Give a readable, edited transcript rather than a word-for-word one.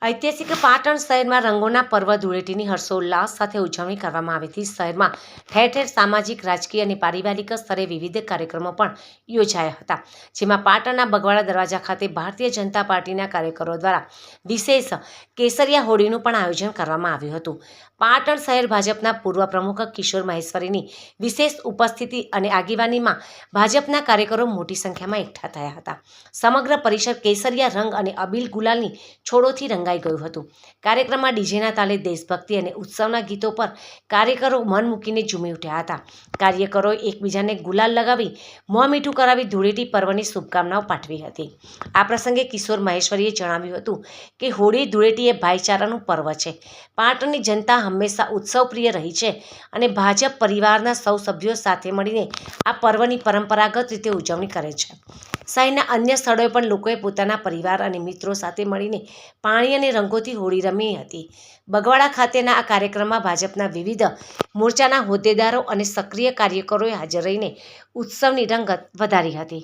ઐતિહાસિક પાટણ શહેરમાં રંગોના પર્વ ધૂળેટીની હર્ષોલ્લાસ સાથે ઉજવણી કરવામાં આવી હતી। શહેરમાં ઠેર ઠેર સામાજિક, રાજકીય અને પારિવારિક સ્તરે વિવિધ કાર્યક્રમો પણ યોજાયા હતા, જેમાં પાટણના બગવાડા દરવાજા ખાતે ભારતીય જનતા પાર્ટીના કાર્યકરો દ્વારા વિશેષ કેસરિયા હોળીનું પણ આયોજન કરવામાં આવ્યું હતું। પાટણ શહેર ભાજપના પૂર્વ પ્રમુખ કિશોર મહેશ્વરીની વિશેષ ઉપસ્થિતિ અને આગેવાનીમાં ભાજપના કાર્યકરો મોટી સંખ્યામાં એકઠા થયા હતા। સમગ્ર પરિસર કેસરિયા રંગ અને અબીલ ગુલાલની છોડોથી રંગાઈ ગયું હતું। કાર્યક્રમમાં ડીજેના તાલે દેશભક્તિ અને ઉત્સવના ગીતો પર કાર્યકરો મન મૂકીને ઝૂમી ઉઠ્યા હતા। કાર્યકરોએ એકબીજાને ગુલાલ લગાવી મોં મીઠું કરાવી ધૂળેટી પર્વની શુભકામનાઓ પાઠવી હતી। આ પ્રસંગે કિશોર મહેશ્વરીએ જણાવ્યું હતું કે હોળી ધૂળેટી એ ભાઈચારાનું પર્વ છે। પાટણની જનતા હંમેશા ઉત્સવપ્રિય રહી છે અને ભાજપ પરિવારના સૌ સભ્યો સાથે મળીને આ પર્વની પરંપરાગત રીતે ઉજવણી કરે છે। શહેરના અન્ય સ્થળોએ પણ લોકોએ પોતાના પરિવાર અને મિત્રો સાથે મળીને પાણી અને રંગોથી હોળી રમી હતી। બગવાડા ખાતેના આ કાર્યક્રમમાં ભાજપના વિવિધ મોરચાના હોદ્દેદારો અને સક્રિય કાર્યકરોએ હાજર રહીને ઉત્સવની રંગત વધારી હતી।